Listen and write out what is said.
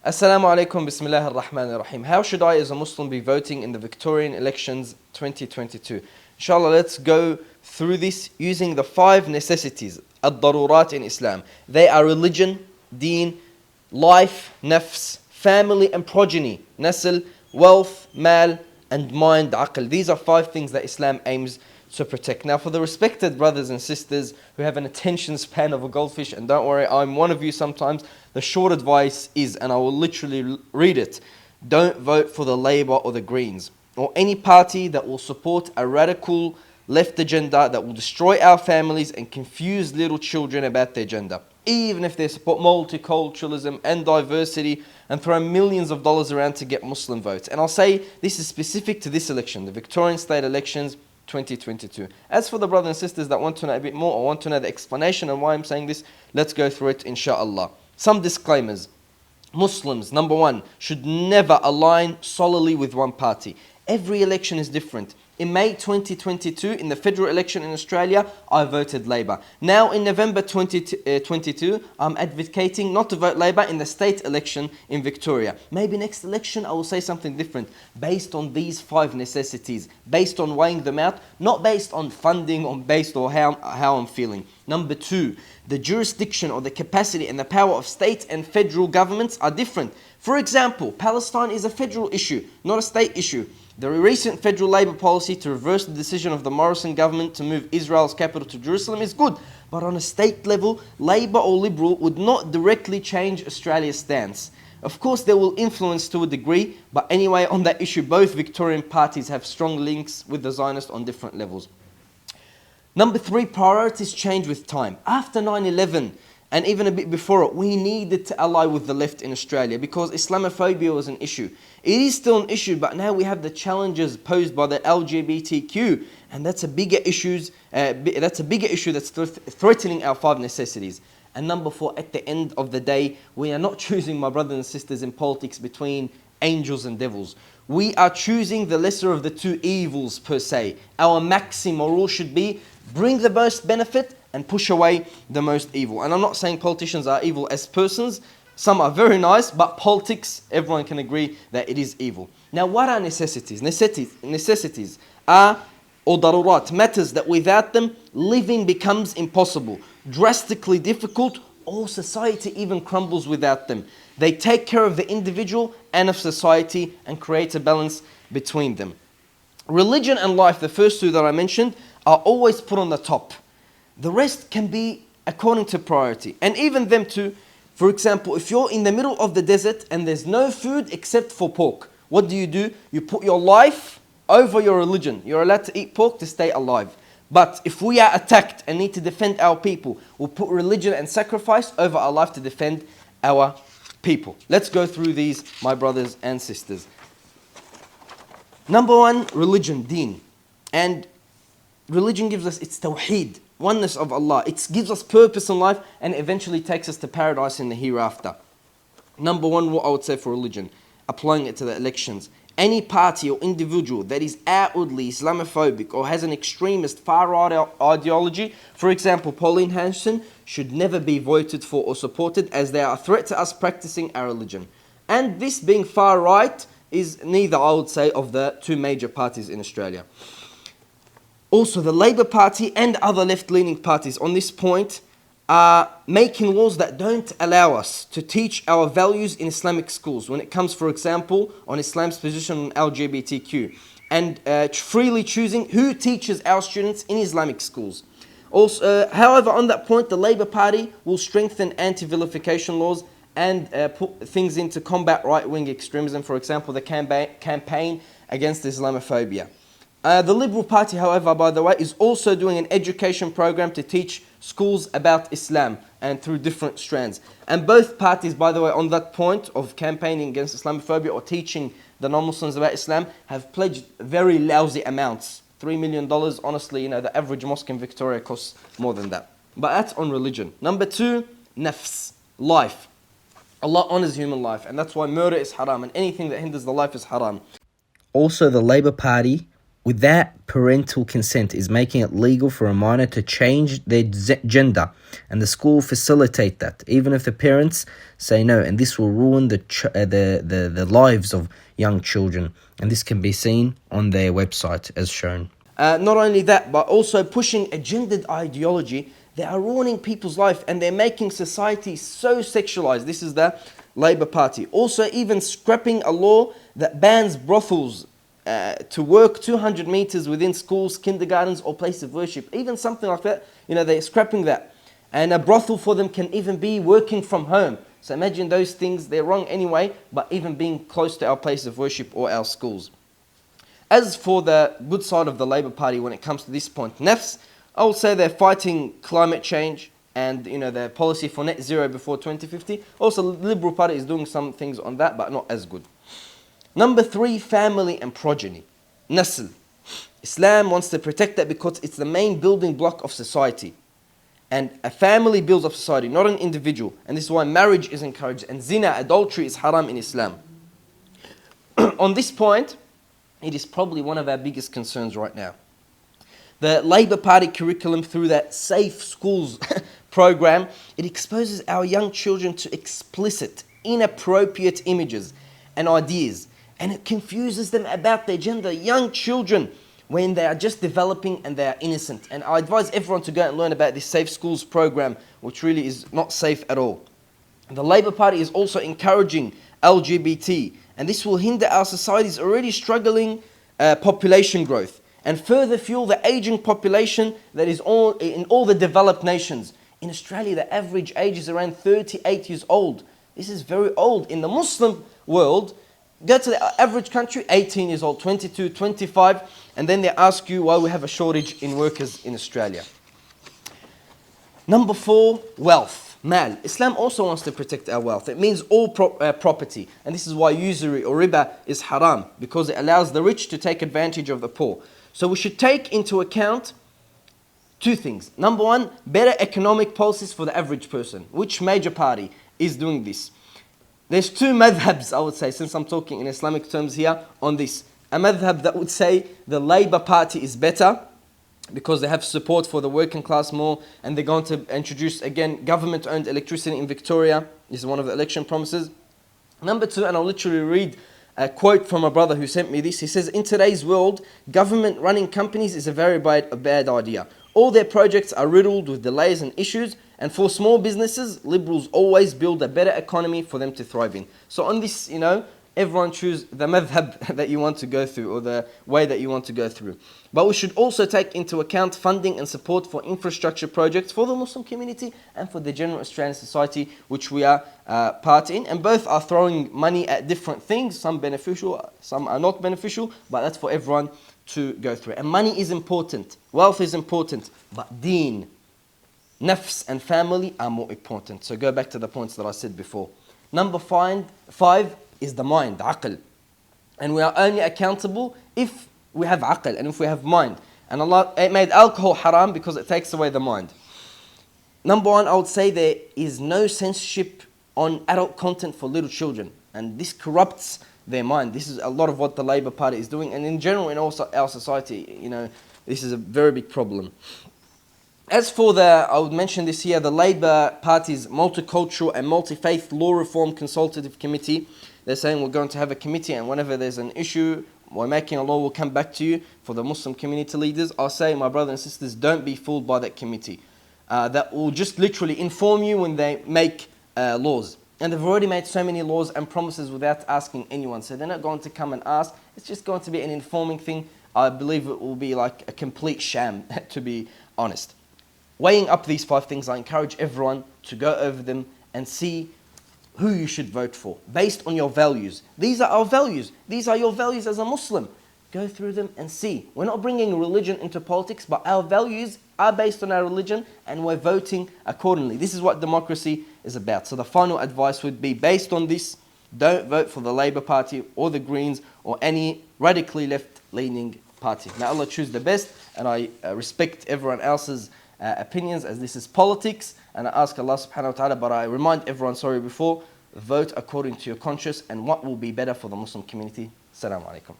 Assalamu alaikum, bismillah ar-Rahman ar-Rahim. How should I as a Muslim be voting in the Victorian elections 2022? Inshallah, let's go through this using the 5 necessities, ad-darurat in Islam. They are religion, deen, life, nafs, family and progeny, nasl, wealth, mal, and mind, aql. These are 5 things that Islam aims to protect. Now, for the respected brothers and sisters who have an attention span of a goldfish, and don't worry, I'm one of you sometimes, the short advice is, and I will literally read it, don't vote for the Labour or the Greens, or any party that will support a radical left agenda that will destroy our families and confuse little children about their gender. Even if they support multiculturalism and diversity and throw millions of dollars around to get Muslim votes. And I'll say this is specific to this election, the Victorian state elections 2022. As for the brothers and sisters that want to know a bit more or want to know the explanation and why I'm saying this, let's go through it inshallah. Some disclaimers. Muslims, number 1, should never align solely with one party. Every election is different. In May 2022, in the federal election in Australia, I voted Labour. Now in November 2022, I'm advocating not to vote Labour in the state election in Victoria. Maybe next election I will say something different based on these 5 necessities, based on weighing them out, not based on funding or based on how I'm feeling. Number 2, the jurisdiction or the capacity and the power of state and federal governments are different. For example, Palestine is a federal issue, not a state issue. The recent federal Labour policy to reverse the decision of the Morrison government to move Israel's capital to Jerusalem is good, but on a state level, Labour or Liberal would not directly change Australia's stance. Of course, they will influence to a degree, but anyway, on that issue, both Victorian parties have strong links with the Zionists on different levels. Number 3, priorities change with time. After 9/11, and even a bit before it, we needed to ally with the left in Australia because Islamophobia was an issue. It is still an issue, but now we have the challenges posed by the LGBTQ, and that's a bigger issue that's threatening our 5 necessities. And number 4, at the end of the day, we are not choosing, my brothers and sisters, in politics between angels and devils. We are choosing the lesser of the 2 evils per se. Our maxim or rule should be bring the most benefit and push away the most evil. And I'm not saying politicians are evil as persons. Some are very nice, but politics, everyone can agree that it is evil. Now, what are necessities? Necessities are, or darurat, matters that without them, living becomes impossible, drastically difficult, or society even crumbles without them. They take care of the individual and of society and create a balance between them. Religion and life, the first 2 that I mentioned, are always put on the top. The rest can be according to priority. And even them too, for example, if you're in the middle of the desert and there's no food except for pork, what do? You put your life over your religion. You're allowed to eat pork to stay alive. But if we are attacked and need to defend our people, we'll put religion and sacrifice over our life to defend our people. Let's go through these, my brothers and sisters. Number 1, religion, deen. And religion gives us its tawheed, oneness of Allah. It gives us purpose in life and eventually takes us to paradise in the hereafter. Number 1, what I would say for religion, applying it to the elections. Any party or individual that is outwardly Islamophobic or has an extremist far-right ideology, for example, Pauline Hanson, should never be voted for or supported as they are a threat to us practicing our religion. And this being far-right is neither, I would say, of the 2 major parties in Australia. Also, the Labour Party and other left-leaning parties on this point are making laws that don't allow us to teach our values in Islamic schools when it comes, for example, on Islam's position on LGBTQ and freely choosing who teaches our students in Islamic schools. Also, however, on that point, the Labour Party will strengthen anti-vilification laws and put things into combat right-wing extremism, for example, the campaign against Islamophobia. The Liberal Party, however, by the way, is also doing an education program to teach schools about Islam and through different strands. And both parties, by the way, on that point of campaigning against Islamophobia or teaching the non-Muslims about Islam, have pledged very lousy amounts. $3 million, honestly, the average mosque in Victoria costs more than that. But that's on religion. Number 2, nafs, life. Allah honors human life, and that's why murder is haram, and anything that hinders the life is haram. Also, the Labour Party without parental consent is making it legal for a minor to change their gender, and the school will facilitate that, even if the parents say no, and this will ruin the lives of young children, and this can be seen on their website as shown. Not only that, but also pushing a gendered ideology. They are ruining people's life and they're making society so sexualized. This is the Labour Party. Also, even scrapping a law that bans brothels to work 200 meters within schools, kindergartens, or places of worship. Even something like that, they're scrapping that. And a brothel for them can even be working from home. So imagine those things, they're wrong anyway, but even being close to our place of worship or our schools. As for the good side of the Labour Party when it comes to this point, nafs, I would say they're fighting climate change and their policy for net zero before 2050. Also, the Liberal Party is doing some things on that, but not as good. Number 3, family and progeny. Nasl. Islam wants to protect that because it's the main building block of society. And a family builds up society, not an individual. And this is why marriage is encouraged. And zina, adultery, is haram in Islam. On this point, it is probably one of our biggest concerns right now. The Labour Party curriculum, through that Safe Schools program, it exposes our young children to explicit, inappropriate images and ideas. And it confuses them about their gender. Young children, when they are just developing and they are innocent. And I advise everyone to go and learn about this Safe Schools program, which really is not safe at all. The Labour Party is also encouraging LGBT, and this will hinder our society's already struggling population growth and further fuel the aging population that is in all the developed nations. In Australia, the average age is around 38 years old. This is very old. In the Muslim world, go to the average country, 18 years old, 22, 25, and then they ask you why we have a shortage in workers in Australia. Number 4, wealth. Mal. Islam also wants to protect our wealth. It means all property. And this is why usury or riba is haram, because it allows the rich to take advantage of the poor. So we should take into account 2 things. Number 1, better economic policies for the average person. Which major party is doing this? There's 2 madhabs, I would say, since I'm talking in Islamic terms here on this. A madhab that would say the Labour Party is better because they have support for the working class more, and they're going to introduce, again, government-owned electricity in Victoria. This is one of the election promises. Number 2, and I'll literally read a quote from a brother who sent me this. He says, in today's world, government-running companies is a very bad idea. All their projects are riddled with delays and issues, and for small businesses, liberals always build a better economy for them to thrive in. So on this, everyone choose the madhab that you want to go through, or the way that you want to go through. But we should also take into account funding and support for infrastructure projects for the Muslim community and for the general Australian society, which we are part in. And both are throwing money at different things, some beneficial, some are not beneficial, but that's for everyone to go through. And money is important, wealth is important, but deen, nafs and family are more important. So go back to the points that I said before. Number 5 is the mind, aql. And we are only accountable if we have aql and if we have mind. And Allah made alcohol haram because it takes away the mind. Number 1, I would say there is no censorship on adult content for little children. And this corrupts their mind. This is a lot of what the Labour Party is doing. And in general, in also our society, this is a very big problem. As for I would mention this here, the Labour Party's Multicultural and Multi-Faith Law Reform Consultative Committee, they're saying we're going to have a committee, and whenever there's an issue, we're making a law, we'll come back to you. For the Muslim community leaders, I'll say, my brothers and sisters, don't be fooled by that committee. That will just literally inform you when they make laws. And they've already made so many laws and promises without asking anyone. So they're not going to come and ask. It's just going to be an informing thing. I believe it will be like a complete sham, to be honest. Weighing up these 5 things, I encourage everyone to go over them and see who you should vote for, based on your values. These are our values. These are your values as a Muslim. Go through them and see. We're not bringing religion into politics, but our values are based on our religion, and we're voting accordingly. This is what democracy is about. So the final advice would be, based on this, don't vote for the Labour Party or the Greens or any radically left-leaning party. May Allah choose the best, and I respect everyone else's opinions, as this is politics, and I ask Allah subhanahu wa ta'ala, but I remind everyone, before, vote according to your conscience and what will be better for the Muslim community. Assalamu alaikum.